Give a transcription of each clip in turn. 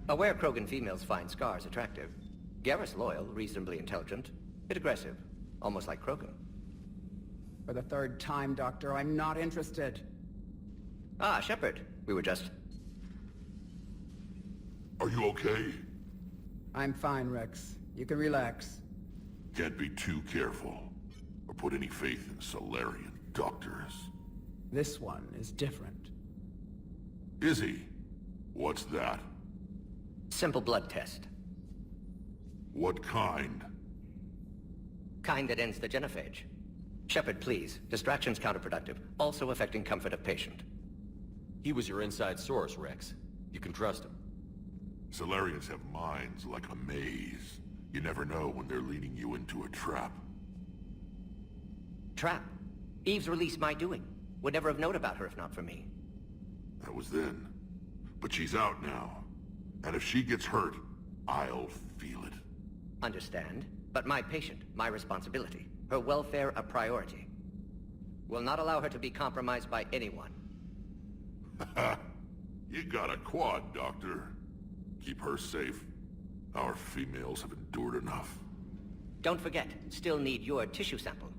Aware Krogan females find scars attractive. Garrus loyal, reasonably intelligent, bit aggressive, almost like Krogan. For the third time, Doctor, I'm not interested. Ah, Shepard. We were just... Are you okay? I'm fine, Rex. You can relax. Can't be too careful, or put any faith in Solarian doctors. This one is different. Is he? What's that? Simple blood test. What kind? Kind that ends the genophage. Shepard, please. Distraction's counterproductive, also affecting comfort of patient. He was your inside source, Rex. You can trust him. Solarians have minds like a maze. You never know when they're leading you into a trap. Trap? Eve's release my doing. Would never have known about her if not for me. That was then. But she's out now. And if she gets hurt, I'll feel it. Understand. But my patient, my responsibility. Her welfare a priority. Will not allow her to be compromised by anyone. You got a quad, Doctor. Keep her safe. Our females have endured enough. Don't forget, still need your tissue sample.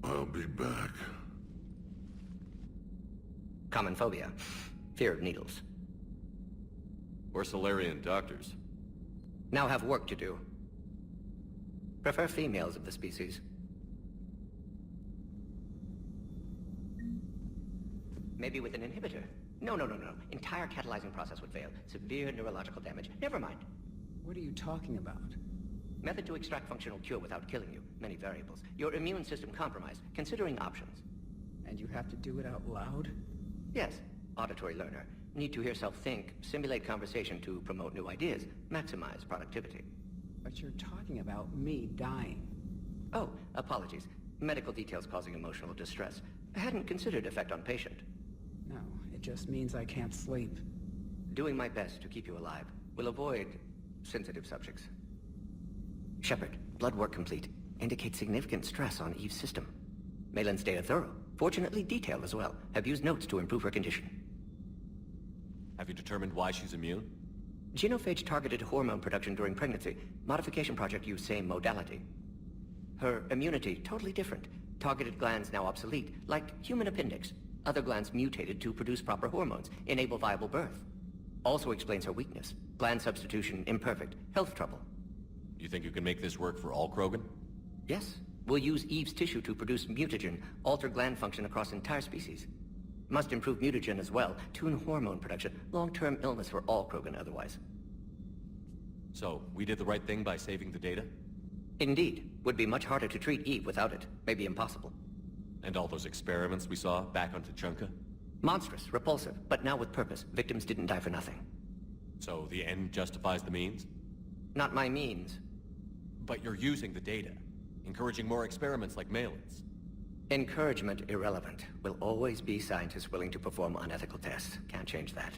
I'll be back. Common phobia. Fear of needles. Or Solarian doctors. Now have work to do. Prefer females of the species. Maybe with an inhibitor. No. Entire catalyzing process would fail. Severe neurological damage. Never mind. What are you talking about? Method to extract functional cure without killing you. Many variables. Your immune system compromised. Considering options. And you have to do it out loud? Yes. Auditory learner. Need to hear self think, simulate conversation to promote new ideas, maximize productivity. But you're talking about me dying. Oh, apologies. Medical details causing emotional distress. I hadn't considered effect on patient. No, it just means I can't sleep. Doing my best to keep you alive. Will avoid sensitive subjects. Shepard, blood work complete. Indicates significant stress on Eve's system. Malin's data thorough. Fortunately detailed as well. Have used notes to improve her condition. Have you determined why she's immune? Genophage targeted hormone production during pregnancy. Modification project used same modality. Her immunity, totally different. Targeted glands now obsolete, like human appendix. Other glands mutated to produce proper hormones, enable viable birth. Also explains her weakness. Gland substitution imperfect. Health trouble. You think you can make this work for all Krogan? Yes. We'll use Eve's tissue to produce mutagen, alter gland function across entire species. Must improve mutagen as well, tune hormone production. Long-term illness for all Krogan otherwise. So, we did the right thing by saving the data? Indeed. Would be much harder to treat Eve without it. Maybe impossible. And all those experiments we saw back on Tuchanka? Monstrous, repulsive, but now with purpose. Victims didn't die for nothing. So the end justifies the means? Not my means. But you're using the data, encouraging more experiments like Malin's. Encouragement irrelevant. Will always be scientists willing to perform unethical tests. Can't change that.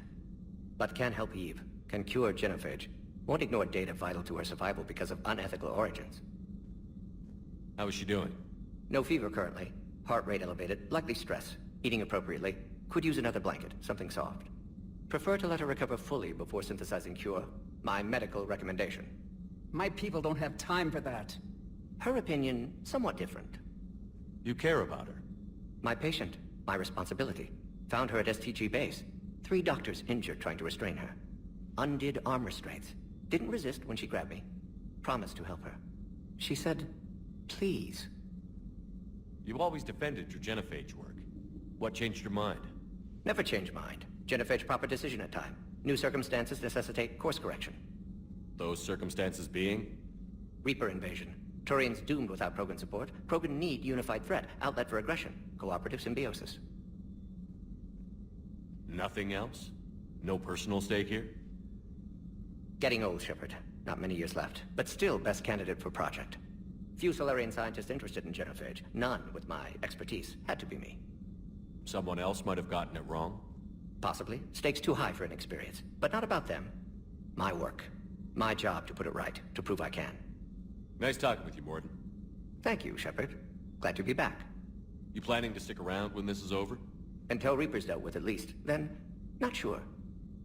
But can help Eve. Can cure genophage. Won't ignore data vital to her survival because of unethical origins. How is she doing? No fever currently. Heart rate elevated. Likely stress. Eating appropriately. Could use another blanket. Something soft. Prefer to let her recover fully before synthesizing cure. My medical recommendation. My people don't have time for that. Her opinion, somewhat different. You care about her? My patient. My responsibility. Found her at STG base. 3 doctors injured trying to restrain her. Undid arm restraints. Didn't resist when she grabbed me. Promised to help her. She said, please. You've always defended your genophage work. What changed your mind? Never change mind. Genophage proper decision at time. New circumstances necessitate course correction. Those circumstances being? Reaper invasion. Turians doomed without Krogan support. Krogan need unified threat. Outlet for aggression. Cooperative symbiosis. Nothing else? No personal stake here? Getting old, Shepard. Not many years left. But still best candidate for project. Few Solarian scientists interested in genophage. None with my expertise. Had to be me. Someone else might have gotten it wrong? Possibly. Stakes too high for inexperience. But not about them. My work. My job to put it right. To prove I can. Nice talking with you, Morden. Thank you, Shepard. Glad to be back. You planning to stick around when this is over? Until Reaper's dealt with, at least. Then, not sure.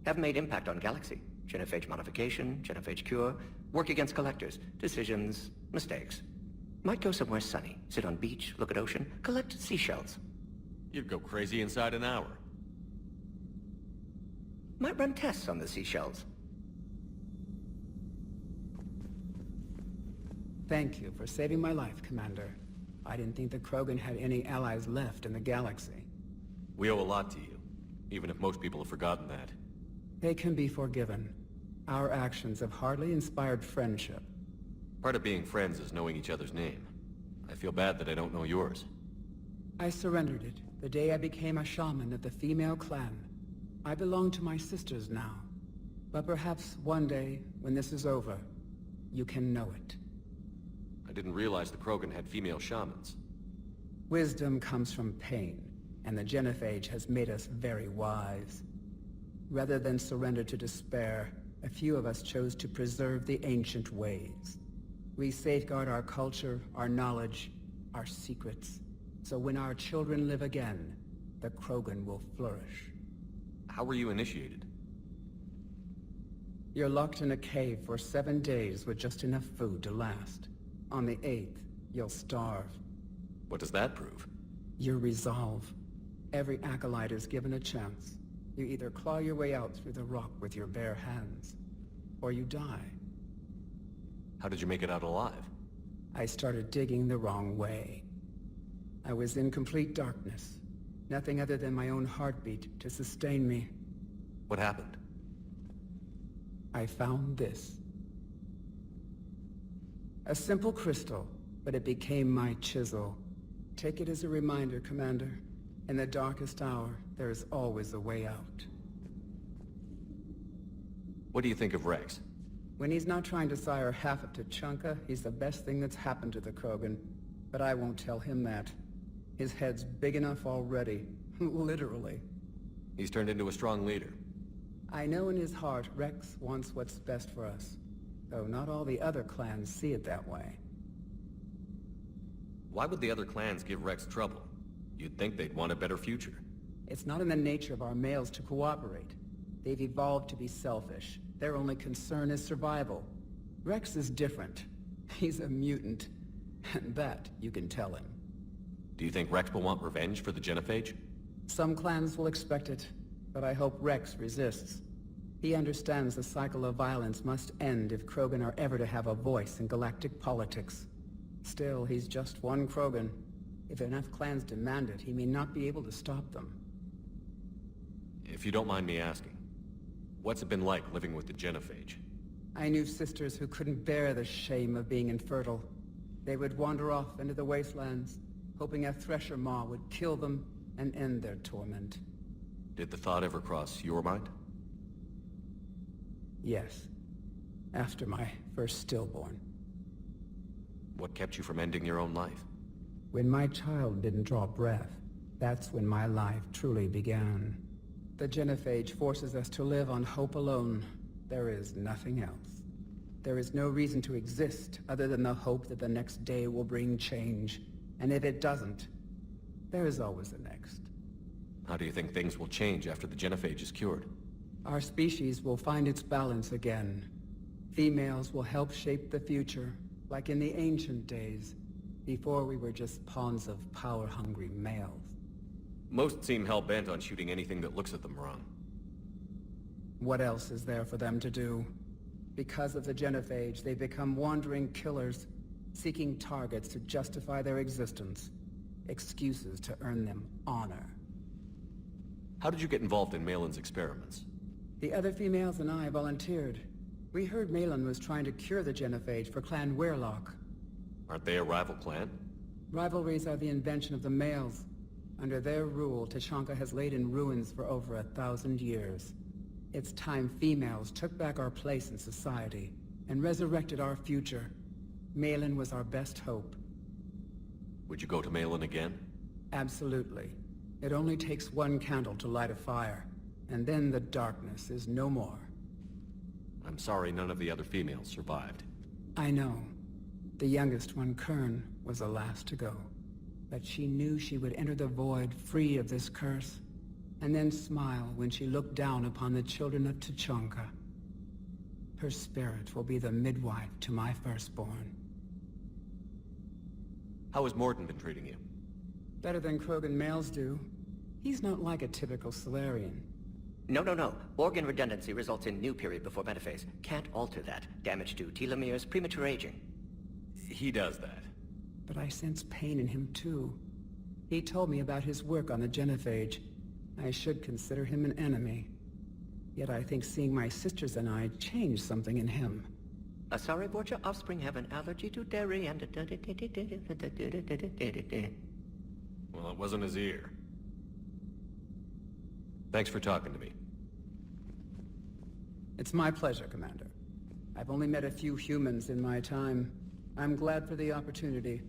Have made impact on Galaxy. Genophage modification, genophage cure, work against collectors, decisions, mistakes. Might go somewhere sunny, sit on beach, look at ocean, collect seashells. You'd go crazy inside an hour. Might run tests on the seashells. Thank you for saving my life, Commander. I didn't think the Krogan had any allies left in the galaxy. We owe a lot to you, even if most people have forgotten that. They can be forgiven. Our actions have hardly inspired friendship. Part of being friends is knowing each other's name. I feel bad that I don't know yours. I surrendered it the day I became a shaman of the female clan. I belong to my sisters now. But perhaps one day, when this is over, you can know it. I didn't realize the Krogan had female shamans. Wisdom comes from pain, and the genophage has made us very wise. Rather than surrender to despair, a few of us chose to preserve the ancient ways. We safeguard our culture, our knowledge, our secrets, so when our children live again, the Krogan will flourish. How were you initiated? You're locked in a cave for 7 days with just enough food to last. On the 8th, you'll starve. What does that prove? Your resolve. Every acolyte is given a chance. You either claw your way out through the rock with your bare hands, or you die. How did you make it out alive? I started digging the wrong way. I was in complete darkness. Nothing other than my own heartbeat to sustain me. What happened? I found this. A simple crystal, but it became my chisel. Take it as a reminder, Commander. In the darkest hour, there is always a way out. What do you think of Rex? When he's not trying to sire half of Tuchanka, he's the best thing that's happened to the Krogan. But I won't tell him that. His head's big enough already. Literally. He's turned into a strong leader. I know in his heart Rex wants what's best for us. Though not all the other clans see it that way. Why would the other clans give Rex trouble? You'd think they'd want a better future. It's not in the nature of our males to cooperate. They've evolved to be selfish. Their only concern is survival. Rex is different. He's a mutant. And that you can tell him. Do you think Rex will want revenge for the genophage? Some clans will expect it, but I hope Rex resists. He understands the cycle of violence must end if Krogan are ever to have a voice in galactic politics. Still, he's just one Krogan. If enough clans demand it, he may not be able to stop them. If you don't mind me asking, what's it been like living with the genophage? I knew sisters who couldn't bear the shame of being infertile. They would wander off into the wastelands, hoping a thresher maw would kill them and end their torment. Did the thought ever cross your mind? Yes. After my first stillborn. What kept you from ending your own life? When my child didn't draw breath, that's when my life truly began. The genophage forces us to live on hope alone. There is nothing else. There is no reason to exist other than the hope that the next day will bring change. And if it doesn't, there is always the next. How do you think things will change after the genophage is cured? Our species will find its balance again. Females will help shape the future, like in the ancient days, before we were just pawns of power-hungry males. Most seem hell-bent on shooting anything that looks at them wrong. What else is there for them to do? Because of the genophage, they become wandering killers, seeking targets to justify their existence. Excuses to earn them honor. How did you get involved in Malin's experiments? The other females and I volunteered. We heard Malin was trying to cure the genophage for Clan Weirlock. Aren't they a rival clan? Rivalries are the invention of the males. Under their rule, Tuchanka has laid in ruins for over 1,000 years. It's time females took back our place in society and resurrected our future. Malin was our best hope. Would you go to Malin again? Absolutely. It only takes one candle to light a fire, and then the darkness is no more. I'm sorry none of the other females survived. I know. The youngest one, Kern, was the last to go. But she knew she would enter the void free of this curse, and then smile when she looked down upon the children of Tuchanka. Her spirit will be the midwife to my firstborn. How has Mordin been treating you? Better than Krogan males do. He's not like a typical Solarian. No. Organ redundancy results in new period before metaphase. Can't alter that. Damage to telomeres, premature aging. He does that. But I sense pain in him too. He told me about his work on the genophage. I should consider him an enemy. Yet I think seeing my sisters and I changed something in him. Asari Borgia offspring have an allergy to dairy and... Well, it wasn't his ear. Thanks for talking to me. It's my pleasure, Commander. I've only met a few humans in my time. I'm glad for the opportunity.